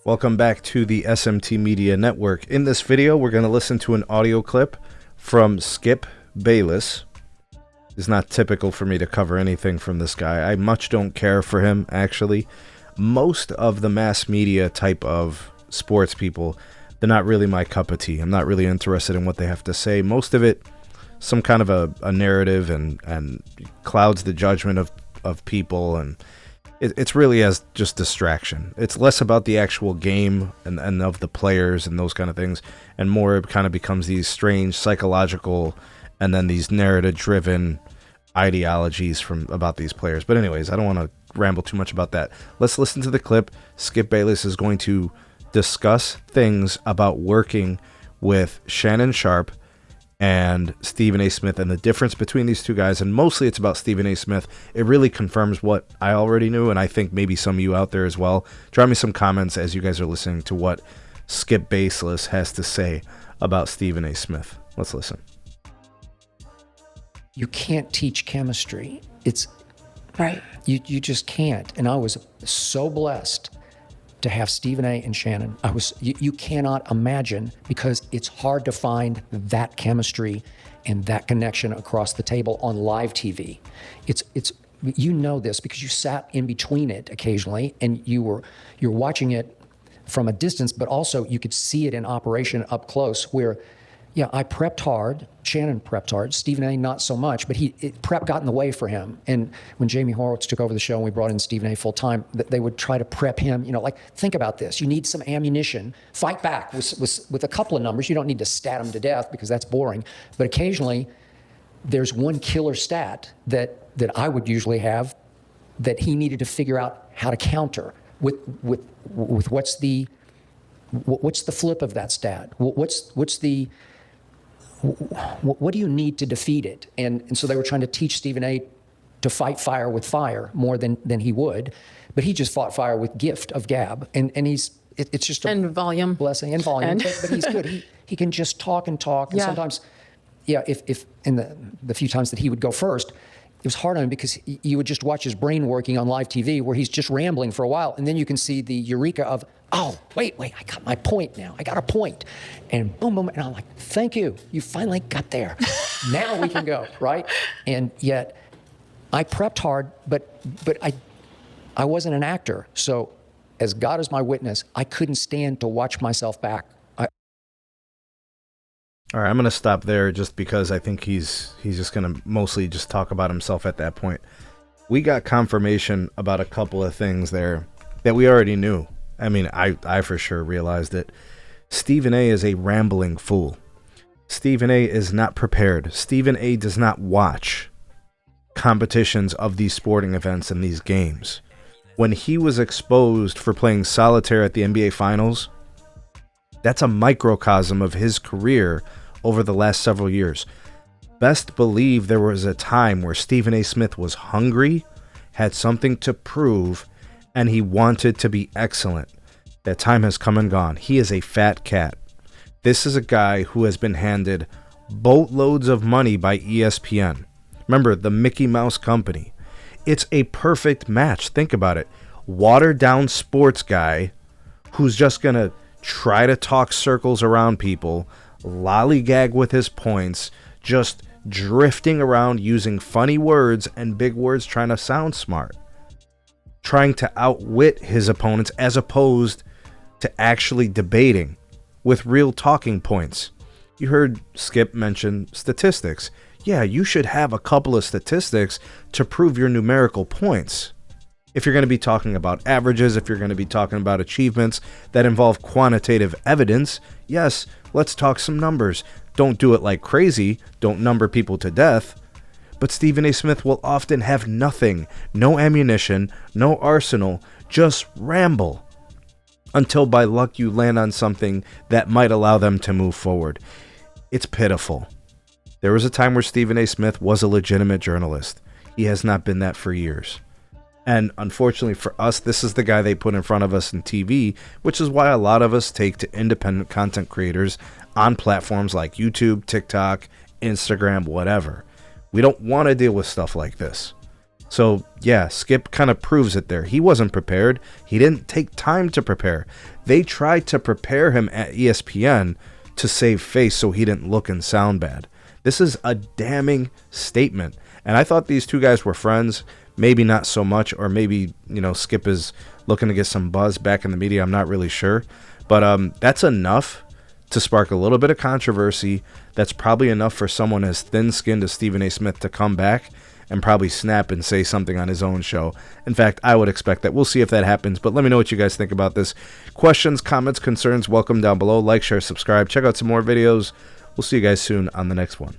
Welcome back to the SMT Media Network. In this video, we're going to listen to an audio clip from Skip Bayless. It's not typical for me to cover anything from this guy. I much don't care for him, actually. Most of the mass media type of sports people, they're not really my cup of tea. I'm not really interested in what they have to say. Most of it, some kind of a narrative and clouds the judgment of people, and it's really as just distraction. It's less about the actual game and of the players and those kind of things, and more it kind of becomes these strange psychological and then these narrative-driven ideologies about these players. But anyways, I don't want to ramble too much about that. Let's listen to the clip. Skip Bayless is going to discuss things about working with Shannon Sharpe and Stephen A. Smith and the difference between these two guys, and mostly it's about Stephen A. Smith. It really confirms what I already knew, and I think maybe some of you out there as well. Drop me some comments as you guys are listening to what Skip Bayless has to say about Stephen A. Smith. Let's listen. You can't teach chemistry. It's right. You just can't. And I was so blessed to have Stephen A. and Shannon. You cannot imagine, because it's hard to find that chemistry and that connection across the table on live TV. It's you know this because you sat in between it occasionally and you're watching it from a distance, but also you could see it in operation up close where, yeah, I prepped hard. Shannon prepped hard. Stephen A. not so much, but prep got in the way for him. And when Jamie Horowitz took over the show and we brought in Stephen A. full time, they would try to prep him. You know, like, think about this. You need some ammunition. Fight back with a couple of numbers. You don't need to stat them to death because that's boring. But occasionally, there's one killer stat that I would usually have that he needed to figure out how to counter with what's the flip of that stat? What do you need to defeat it? And so they were trying to teach Stephen A. to fight fire with fire more than he would, but he just fought fire with gift of gab, and it's just a volume blessing and volume. But he's good. He can just talk and talk, and sometimes, yeah. If in the few times that he would go first, it was hard on him because you would just watch his brain working on live TV where he's just rambling for a while, and then you can see the eureka of, oh, wait, I got my point now. I got a point. And boom, boom. And I'm like, thank you. You finally got there. Now we can go, right? And yet I prepped hard, but I wasn't an actor. So as God is my witness, I couldn't stand to watch myself back. All right, I'm going to stop there just because I think he's just going to mostly just talk about himself at that point. We got confirmation about a couple of things there that we already knew. I mean, I for sure realized it. Stephen A. is a rambling fool. Stephen A. is not prepared. Stephen A. does not watch competitions of these sporting events and these games. When he was exposed for playing solitaire at the NBA Finals, that's a microcosm of his career over the last several years. Best believe there was a time where Stephen A. Smith was hungry, had something to prove, and he wanted to be excellent. That time has come and gone. He is a fat cat. This is a guy who has been handed boatloads of money by ESPN. Remember, the Mickey Mouse company. It's a perfect match. Think about it. Watered down sports guy who's just going to try to talk circles around people, lollygag with his points, just drifting around using funny words and big words, trying to sound smart, trying to outwit his opponents as opposed to actually debating with real talking points. You heard Skip mention statistics. Yeah, you should have a couple of statistics to prove your numerical points. If you're going to be talking about averages, if you're going to be talking about achievements that involve quantitative evidence, yes, let's talk some numbers. Don't do it like crazy. Don't number people to death. But Stephen A. Smith will often have nothing, no ammunition, no arsenal, just ramble until by luck you land on something that might allow them to move forward. It's pitiful. There was a time where Stephen A. Smith was a legitimate journalist. He has not been that for years. And unfortunately for us, this is the guy they put in front of us in TV, which is why a lot of us take to independent content creators on platforms like YouTube, TikTok, Instagram, whatever. We don't want to deal with stuff like this. So, yeah, Skip kind of proves it there. He wasn't prepared. He didn't take time to prepare. They tried to prepare him at ESPN to save face so he didn't look and sound bad. This is a damning statement. And I thought these two guys were friends. Maybe not so much, or maybe, Skip is looking to get some buzz back in the media. I'm not really sure. But that's enough to spark a little bit of controversy. That's probably enough for someone as thin-skinned as Stephen A. Smith to come back and probably snap and say something on his own show. In fact, I would expect that. We'll see if that happens, but let me know what you guys think about this. Questions, comments, concerns, welcome down below. Like, share, subscribe. Check out some more videos. We'll see you guys soon on the next one.